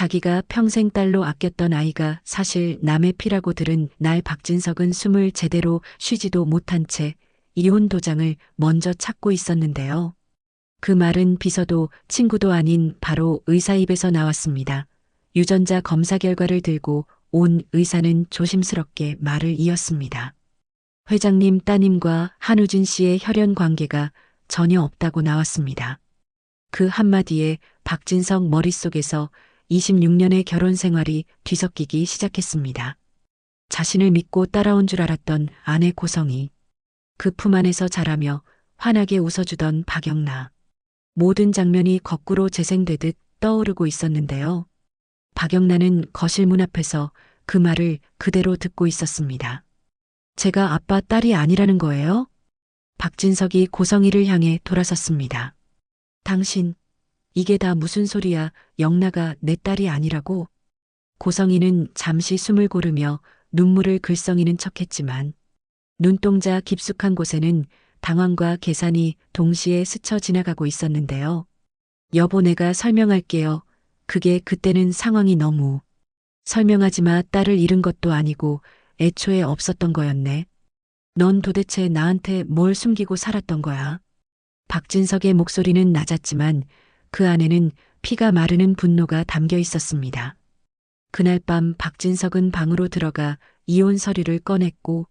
자기가 평생 딸로 아꼈던 아이가 사실 남의 피라고 들은 날 박진석은 숨을 제대로 쉬지도 못한 채 이혼 도장을 먼저 찾고 있었는데요. 그 말은 비서도 친구도 아닌 바로 의사 입에서 나왔습니다. 유전자 검사 결과를 들고 온 의사는 조심스럽게 말을 이었습니다. 회장님 따님과 한우진 씨의 혈연 관계가 전혀 없다고 나왔습니다. 그 한마디에 박진석 머릿속에서 26년의 결혼 생활이 뒤섞이기 시작했습니다. 자신을 믿고 따라온 줄 알았던 아내 고성이, 그 품 안에서 자라며 환하게 웃어주던 박영나. 모든 장면이 거꾸로 재생되듯 떠오르고 있었는데요. 박영나는 거실 문 앞에서 그 말을 그대로 듣고 있었습니다. 제가 아빠 딸이 아니라는 거예요? 박진석이 고성이를 향해 돌아섰습니다. 당신, 이게 다 무슨 소리야? 영나가 내 딸이 아니라고? 고성이는 잠시 숨을 고르며 눈물을 글썽이는 척했지만 눈동자 깊숙한 곳에는 당황과 계산이 동시에 스쳐 지나가고 있었는데요. 여보, 내가 설명할게요. 그게 그때는 상황이 너무. 설명하지 마. 딸을 잃은 것도 아니고 애초에 없었던 거였네. 넌 도대체 나한테 뭘 숨기고 살았던 거야? 박진석의 목소리는 낮았지만 그 안에는 피가 마르는 분노가 담겨 있었습니다. 그날 밤 박진석은 방으로 들어가 이혼 서류를 꺼냈고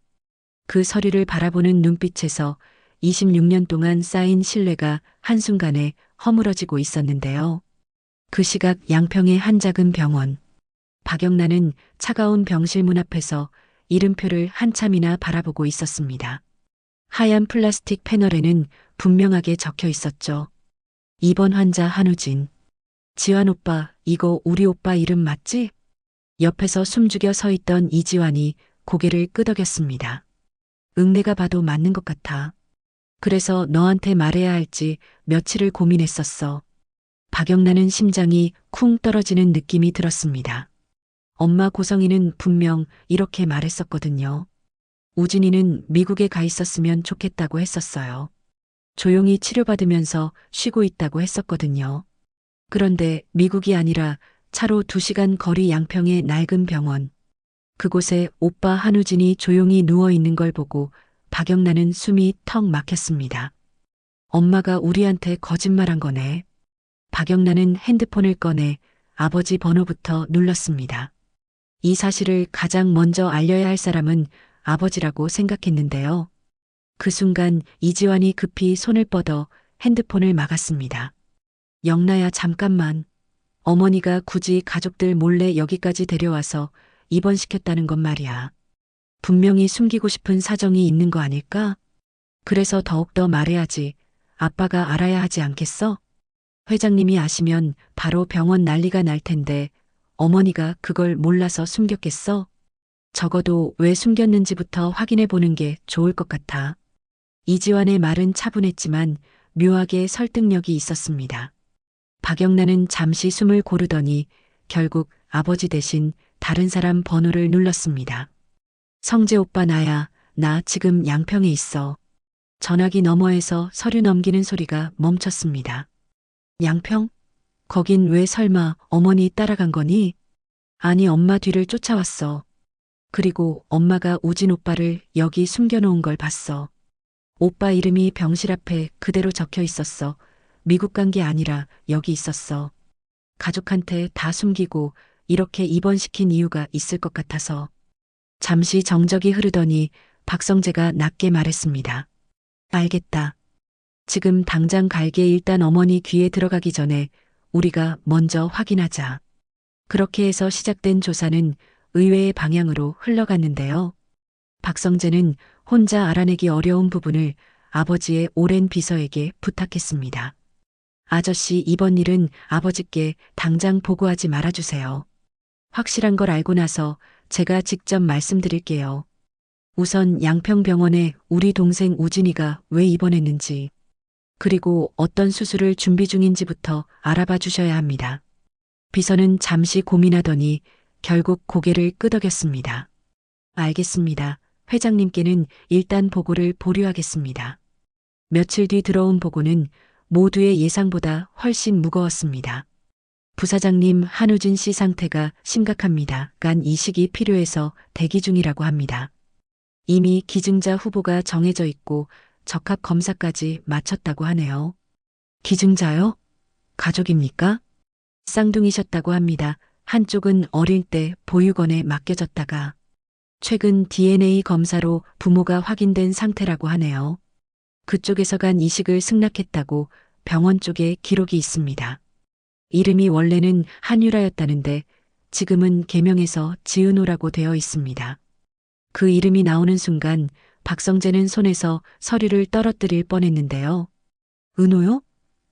그 서류를 바라보는 눈빛에서 26년 동안 쌓인 신뢰가 한순간에 허물어지고 있었는데요. 그 시각 양평의 한 작은 병원. 박영란은 차가운 병실 문 앞에서 이름표를 한참이나 바라보고 있었습니다. 하얀 플라스틱 패널에는 분명하게 적혀 있었죠. 2번 환자 한우진. 지환 오빠, 이거 우리 오빠 이름 맞지? 옆에서 숨죽여 서 있던 이지환이 고개를 끄덕였습니다. 응, 내가 봐도 맞는 것 같아. 그래서 너한테 말해야 할지 며칠을 고민했었어. 박영란은 심장이 쿵 떨어지는 느낌이 들었습니다. 엄마 고성이는 분명 이렇게 말했었거든요. 우진이는 미국에 가 있었으면 좋겠다고 했었어요. 조용히 치료받으면서 쉬고 있다고 했었거든요. 그런데 미국이 아니라 차로 2시간 거리 양평의 낡은 병원. 그곳에 오빠 한우진이 조용히 누워 있는 걸 보고 박영란은 숨이 턱 막혔습니다. 엄마가 우리한테 거짓말한 거네. 박영란은 핸드폰을 꺼내 아버지 번호부터 눌렀습니다. 이 사실을 가장 먼저 알려야 할 사람은 아버지라고 생각했는데요. 그 순간 이지환이 급히 손을 뻗어 핸드폰을 막았습니다. 영나야, 잠깐만. 어머니가 굳이 가족들 몰래 여기까지 데려와서 입원시켰다는 건 말이야. 분명히 숨기고 싶은 사정이 있는 거 아닐까? 그래서 더욱더 말해야지. 아빠가 알아야 하지 않겠어? 회장님이 아시면 바로 병원 난리가 날 텐데 어머니가 그걸 몰라서 숨겼겠어? 적어도 왜 숨겼는지부터 확인해 보는 게 좋을 것 같아. 이지환의 말은 차분했지만 묘하게 설득력이 있었습니다. 박영란은 잠시 숨을 고르더니 결국 아버지 대신 다른 사람 번호를 눌렀습니다. 성재 오빠, 나야. 나 지금 양평에 있어. 전화기 너머에서 서류 넘기는 소리가 멈췄습니다. 양평? 거긴 왜 설마 어머니 따라간 거니? 아니, 엄마 뒤를 쫓아왔어. 그리고 엄마가 우진 오빠를 여기 숨겨놓은 걸 봤어. 오빠 이름이 병실 앞에 그대로 적혀 있었어. 미국 간 게 아니라 여기 있었어. 가족한테 다 숨기고 이렇게 입원시킨 이유가 있을 것 같아서. 잠시 정적이 흐르더니 박성재가 낮게 말했습니다. 알겠다. 지금 당장 갈게. 일단 어머니 귀에 들어가기 전에 우리가 먼저 확인하자. 그렇게 해서 시작된 조사는 의외의 방향으로 흘러갔는데요. 박성재는 혼자 알아내기 어려운 부분을 아버지의 오랜 비서에게 부탁했습니다. 아저씨, 이번 일은 아버지께 당장 보고하지 말아주세요. 확실한 걸 알고 나서 제가 직접 말씀드릴게요. 우선 양평병원에 우리 동생 우진이가 왜 입원했는지, 그리고 어떤 수술을 준비 중인지부터 알아봐 주셔야 합니다. 비서는 잠시 고민하더니 결국 고개를 끄덕였습니다. 알겠습니다. 회장님께는 일단 보고를 보류하겠습니다. 며칠 뒤 들어온 보고는 모두의 예상보다 훨씬 무거웠습니다. 부사장님, 한우진 씨 상태가 심각합니다. 간 이식이 필요해서 대기 중이라고 합니다. 이미 기증자 후보가 정해져 있고 적합 검사까지 마쳤다고 하네요. 기증자요? 가족입니까? 쌍둥이셨다고 합니다. 한쪽은 어릴 때 보육원에 맡겨졌다가 최근 DNA 검사로 부모가 확인된 상태라고 하네요. 그쪽에서 간 이식을 승낙했다고 병원 쪽에 기록이 있습니다. 이름이 원래는 한유라였다는데 지금은 개명해서 지은호라고 되어 있습니다. 그 이름이 나오는 순간 박성재는 손에서 서류를 떨어뜨릴 뻔했는데요. 은호요?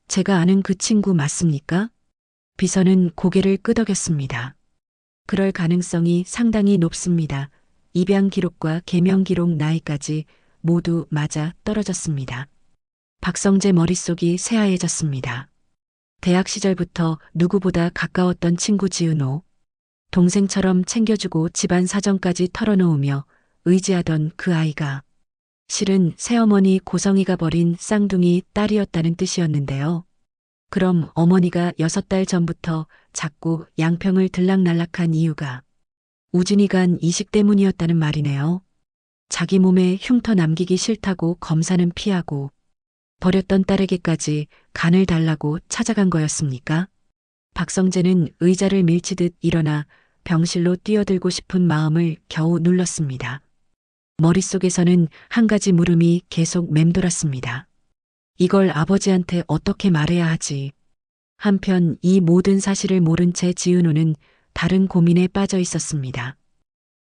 제가 아는 그 친구 맞습니까? 비서는 고개를 끄덕였습니다. 그럴 가능성이 상당히 높습니다. 입양 기록과 개명 기록 나이까지 모두 맞아 떨어졌습니다. 박성재 머릿속이 새하얘졌습니다. 대학 시절부터 누구보다 가까웠던 친구 지은호. 동생처럼 챙겨주고 집안 사정까지 털어놓으며 의지하던 그 아이가 실은 새어머니 고성이가 버린 쌍둥이 딸이었다는 뜻이었는데요. 그럼 어머니가 6달 전부터 자꾸 양평을 들락날락한 이유가 우진이 간 이식 때문이었다는 말이네요. 자기 몸에 흉터 남기기 싫다고 검사는 피하고 버렸던 딸에게까지 간을 달라고 찾아간 거였습니까? 박성재는 의자를 밀치듯 일어나 병실로 뛰어들고 싶은 마음을 겨우 눌렀습니다. 머릿속에서는 한 가지 물음이 계속 맴돌았습니다. 이걸 아버지한테 어떻게 말해야 하지? 한편 이 모든 사실을 모른 채 지은호는 다른 고민에 빠져 있었습니다.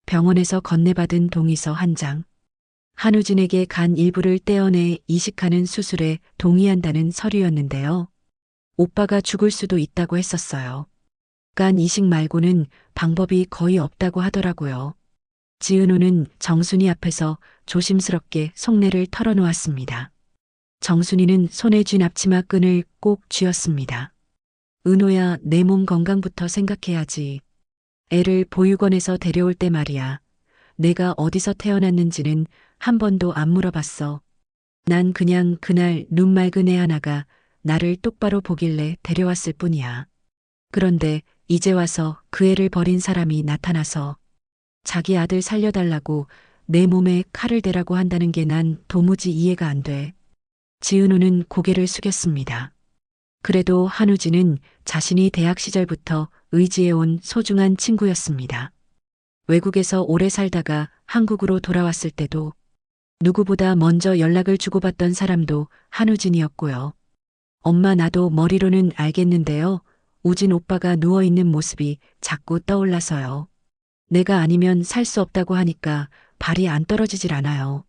병원에서 건네받은 동의서 한 장. 한우진에게 간 일부를 떼어내 이식하는 수술에 동의한다는 서류였는데요. 오빠가 죽을 수도 있다고 했었어요. 간 이식 말고는 방법이 거의 없다고 하더라고요. 지은호는 정순이 앞에서 조심스럽게 속내를 털어놓았습니다. 정순이는 손에 쥔 앞치마 끈을 꼭 쥐었습니다. 은호야, 내 몸 건강부터 생각해야지. 애를 보육원에서 데려올 때 말이야. 내가 어디서 태어났는지는 한 번도 안 물어봤어. 난 그냥 그날 눈 맑은 애 하나가 나를 똑바로 보길래 데려왔을 뿐이야. 그런데 이제 와서 그 애를 버린 사람이 나타나서 자기 아들 살려달라고 내 몸에 칼을 대라고 한다는 게 난 도무지 이해가 안 돼. 지은호는 고개를 숙였습니다. 그래도 한우진은 자신이 대학 시절부터 의지해온 소중한 친구였습니다. 외국에서 오래 살다가 한국으로 돌아왔을 때도 누구보다 먼저 연락을 주고받던 사람도 한우진이었고요. 엄마 나도 머리로는 알겠는데요. 우진 오빠가 누워있는 모습이 자꾸 떠올라서요. 내가 아니면 살 수 없다고 하니까 발이 안 떨어지질 않아요.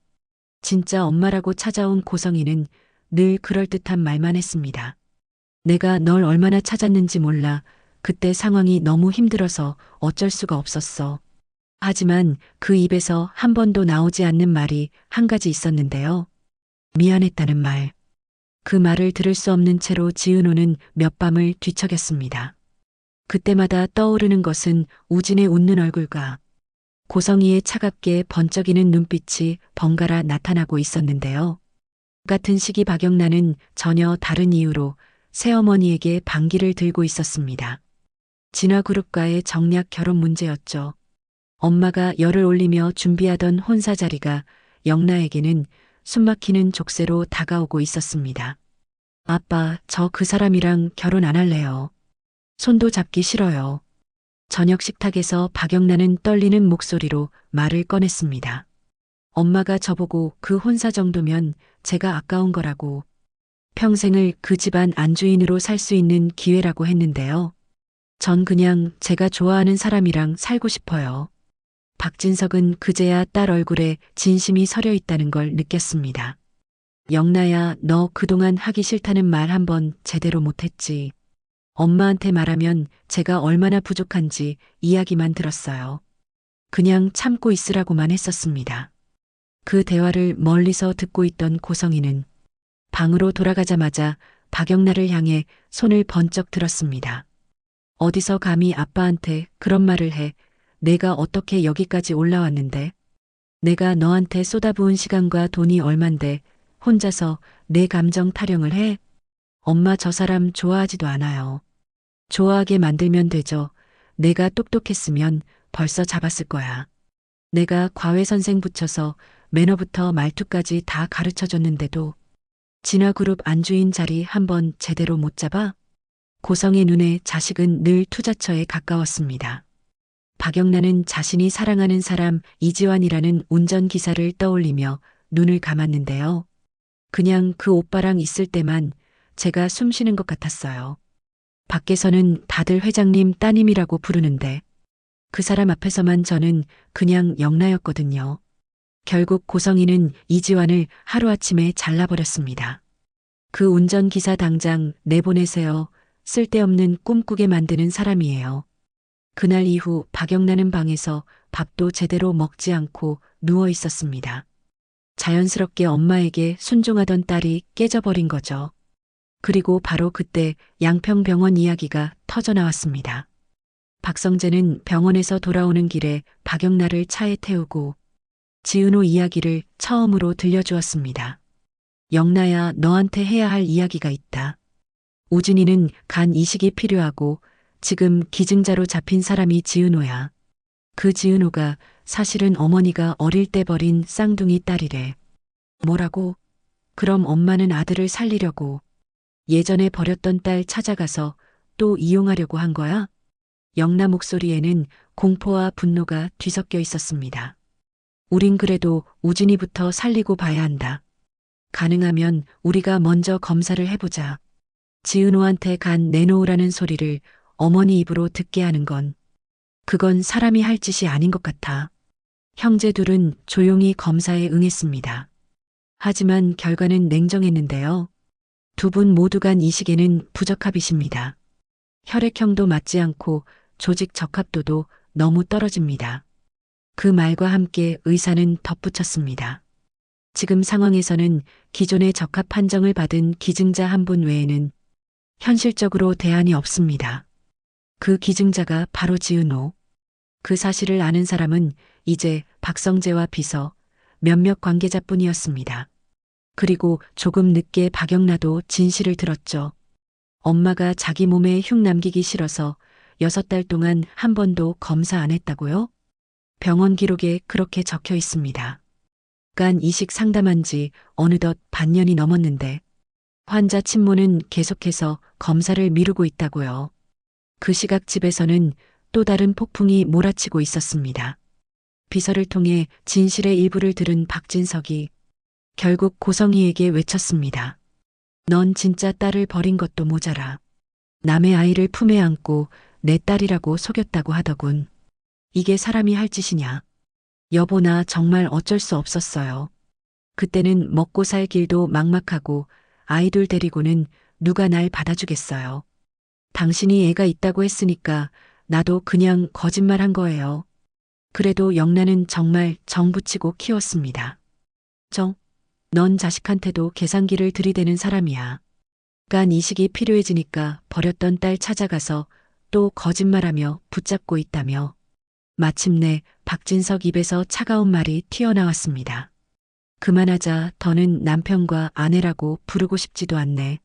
진짜 엄마라고 찾아온 고성이는 늘 그럴듯한 말만 했습니다. 내가 널 얼마나 찾았는지 몰라. 그때 상황이 너무 힘들어서 어쩔 수가 없었어. 하지만 그 입에서 한 번도 나오지 않는 말이 한 가지 있었는데요. 미안했다는 말. 그 말을 들을 수 없는 채로 지은호는 몇 밤을 뒤척였습니다. 그때마다 떠오르는 것은 우진의 웃는 얼굴과 고성이의 차갑게 번쩍이는 눈빛이 번갈아 나타나고 있었는데요. 같은 시기 박영란은 전혀 다른 이유로 새어머니에게 반기를 들고 있었습니다. 진화그룹과의 정략 결혼 문제였죠. 엄마가 열을 올리며 준비하던 혼사 자리가 영라에게는 숨막히는 족쇄로 다가오고 있었습니다. 아빠, 저 그 사람이랑 결혼 안 할래요. 손도 잡기 싫어요. 저녁 식탁에서 박영란은 떨리는 목소리로 말을 꺼냈습니다. 엄마가 저보고 그 혼사 정도면 제가 아까운 거라고. 평생을 그 집안 안주인으로 살 수 있는 기회라고 했는데요. 전 그냥 제가 좋아하는 사람이랑 살고 싶어요. 박진석은 그제야 딸 얼굴에 진심이 서려 있다는 걸 느꼈습니다. 영나야, 너 그동안 하기 싫다는 말 한 번 제대로 못했지. 엄마한테 말하면 제가 얼마나 부족한지 이야기만 들었어요. 그냥 참고 있으라고만 했었습니다. 그 대화를 멀리서 듣고 있던 고성이는 방으로 돌아가자마자 박영란을 향해 손을 번쩍 들었습니다. 어디서 감히 아빠한테 그런 말을 해. 내가 어떻게 여기까지 올라왔는데. 내가 너한테 쏟아부은 시간과 돈이 얼만데 혼자서 내 감정 타령을 해. 엄마 저 사람 좋아하지도 않아요. 좋아하게 만들면 되죠. 내가 똑똑했으면 벌써 잡았을 거야. 내가 과외선생 붙여서 매너부터 말투까지 다 가르쳐 줬는데도 진화그룹 안주인 자리 한번 제대로 못 잡아? 고성의 눈에 자식은 늘 투자처에 가까웠습니다. 박영란은 자신이 사랑하는 사람 이지환이라는 운전기사를 떠올리며 눈을 감았는데요. 그냥 그 오빠랑 있을 때만 제가 숨 쉬는 것 같았어요. 밖에서는 다들 회장님 따님이라고 부르는데 그 사람 앞에서만 저는 그냥 영나였거든요. 결국 고성이는 이지환을 하루아침에 잘라버렸습니다. 그 운전기사 당장 내보내세요. 쓸데없는 꿈꾸게 만드는 사람이에요. 그날 이후 박영란은 방에서 밥도 제대로 먹지 않고 누워 있었습니다. 자연스럽게 엄마에게 순종하던 딸이 깨져버린 거죠. 그리고 바로 그때 양평병원 이야기가 터져나왔습니다. 박성재는 병원에서 돌아오는 길에 박영란을 차에 태우고 지은호 이야기를 처음으로 들려주었습니다. 영나야, 너한테 해야 할 이야기가 있다. 우진이는 간 이식이 필요하고 지금 기증자로 잡힌 사람이 지은호야. 그 지은호가 사실은 어머니가 어릴 때 버린 쌍둥이 딸이래. 뭐라고? 그럼 엄마는 아들을 살리려고 예전에 버렸던 딸 찾아가서 또 이용하려고 한 거야? 영나 목소리에는 공포와 분노가 뒤섞여 있었습니다. 우린 그래도 우진이부터 살리고 봐야 한다. 가능하면 우리가 먼저 검사를 해보자. 지은호한테 간 내놓으라는 소리를 어머니 입으로 듣게 하는 건 그건 사람이 할 짓이 아닌 것 같아. 형제 둘은 조용히 검사에 응했습니다. 하지만 결과는 냉정했는데요. 두 분 모두 간 이식에는 부적합이십니다. 혈액형도 맞지 않고 조직 적합도도 너무 떨어집니다. 그 말과 함께 의사는 덧붙였습니다. 지금 상황에서는 기존의 적합 판정을 받은 기증자 한 분 외에는 현실적으로 대안이 없습니다. 그 기증자가 바로 지은호. 그 사실을 아는 사람은 이제 박성재와 비서 몇몇 관계자뿐이었습니다. 그리고 조금 늦게 박영나도 진실을 들었죠. 엄마가 자기 몸에 흉 남기기 싫어서 6달 동안 한 번도 검사 안 했다고요? 병원 기록에 그렇게 적혀 있습니다. 간 이식 상담한 지 어느덧 반년이 넘었는데 환자 친모는 계속해서 검사를 미루고 있다고요. 그 시각 집에서는 또 다른 폭풍이 몰아치고 있었습니다. 비서를 통해 진실의 일부를 들은 박진석이 결국 고성희에게 외쳤습니다. 넌 진짜 딸을 버린 것도 모자라. 남의 아이를 품에 안고 내 딸이라고 속였다고 하더군. 이게 사람이 할 짓이냐. 여보, 나 정말 어쩔 수 없었어요. 그때는 먹고 살 길도 막막하고 아이들 데리고는 누가 날 받아주겠어요. 당신이 애가 있다고 했으니까 나도 그냥 거짓말한 거예요. 그래도 영란은 정말 정붙이고 키웠습니다. 넌 자식한테도 계산기를 들이대는 사람이야. 간 이식이 필요해지니까 버렸던 딸 찾아가서 또 거짓말하며 붙잡고 있다며. 마침내 박진석 입에서 차가운 말이 튀어나왔습니다. 그만하자. 더는 남편과 아내라고 부르고 싶지도 않네.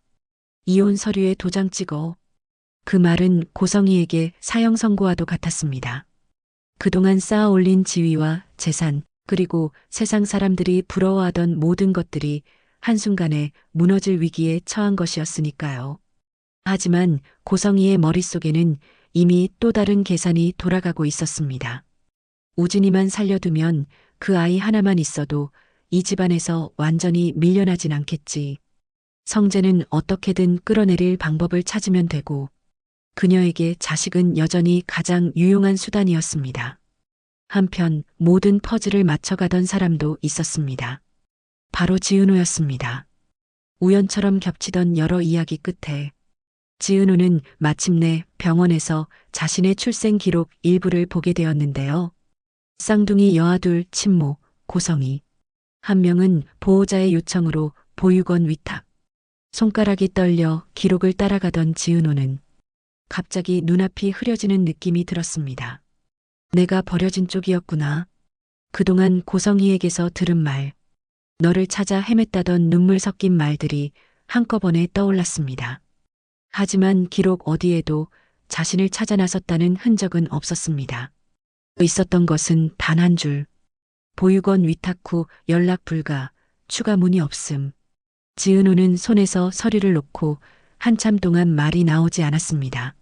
이혼 서류에 도장 찍어. 그 말은 고성희에게 사형 선고와도 같았습니다. 그동안 쌓아 올린 지위와 재산, 그리고 세상 사람들이 부러워하던 모든 것들이 한순간에 무너질 위기에 처한 것이었으니까요. 하지만 고성희의 머릿속에는 이미 또 다른 계산이 돌아가고 있었습니다. 우진이만 살려두면 그 아이 하나만 있어도 이 집안에서 완전히 밀려나진 않겠지. 성재는 어떻게든 끌어내릴 방법을 찾으면 되고 그녀에게 자식은 여전히 가장 유용한 수단이었습니다. 한편 모든 퍼즐을 맞춰가던 사람도 있었습니다. 바로 지은호였습니다. 우연처럼 겹치던 여러 이야기 끝에 지은호는 마침내 병원에서 자신의 출생 기록 일부를 보게 되었는데요. 쌍둥이 여아둘 친모 고성희. 한 명은 보호자의 요청으로 보육원 위탁. 손가락이 떨려 기록을 따라가던 지은호는 갑자기 눈앞이 흐려지는 느낌이 들었습니다. 내가 버려진 쪽이었구나. 그동안 고성희에게서 들은 말, 너를 찾아 헤맸다던 눈물 섞인 말들이 한꺼번에 떠올랐습니다. 하지만 기록 어디에도 자신을 찾아 나섰다는 흔적은 없었습니다. 있었던 것은 단 한 줄. 보육원 위탁 후 연락 불가, 추가 문의 없음. 지은호는 손에서 서류를 놓고 한참 동안 말이 나오지 않았습니다.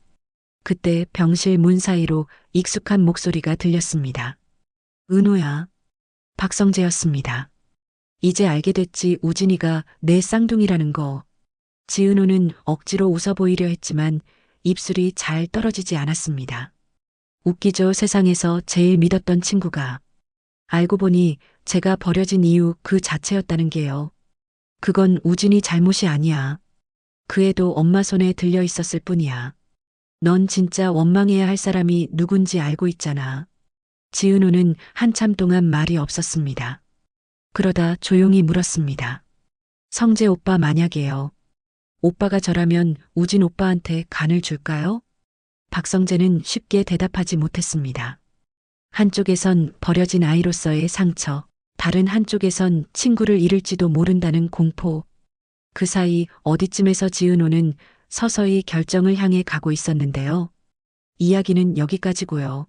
그때 병실 문 사이로 익숙한 목소리가 들렸습니다. 은호야. 박성재였습니다. 이제 알게 됐지 우진이가 내 쌍둥이라는 거. 지은호는 억지로 웃어 보이려 했지만 입술이 잘 떨어지지 않았습니다. 웃기죠. 세상에서 제일 믿었던 친구가. 알고 보니 제가 버려진 이유 그 자체였다는 게요. 그건 우진이 잘못이 아니야. 그 애도 엄마 손에 들려 있었을 뿐이야. 넌 진짜 원망해야 할 사람이 누군지 알고 있잖아. 지은호는 한참 동안 말이 없었습니다. 그러다 조용히 물었습니다. 성재 오빠 만약에요. 오빠가 저라면 우진 오빠한테 간을 줄까요? 박성재는 쉽게 대답하지 못했습니다. 한쪽에선 버려진 아이로서의 상처, 다른 한쪽에선 친구를 잃을지도 모른다는 공포. 그 사이 어디쯤에서 지은호는 서서히 결정을 향해 가고 있었는데요. 이야기는 여기까지고요.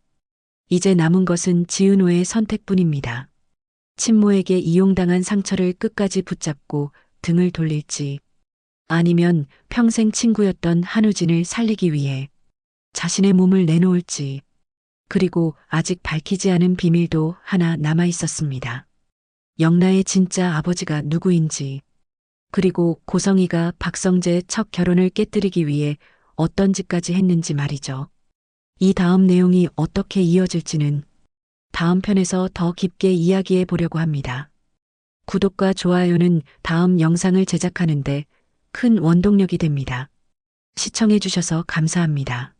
이제 남은 것은 지은호의 선택뿐입니다. 친모에게 이용당한 상처를 끝까지 붙잡고 등을 돌릴지, 아니면 평생 친구였던 한우진을 살리기 위해 자신의 몸을 내놓을지, 그리고 아직 밝히지 않은 비밀도 하나 남아 있었습니다. 영라의 진짜 아버지가 누구인지, 그리고 고성이가 박성재의 첫 결혼을 깨뜨리기 위해 어떤 짓까지 했는지 말이죠. 이 다음 내용이 어떻게 이어질지는 다음 편에서 더 깊게 이야기해 보려고 합니다. 구독과 좋아요는 다음 영상을 제작하는데 큰 원동력이 됩니다. 시청해 주셔서 감사합니다.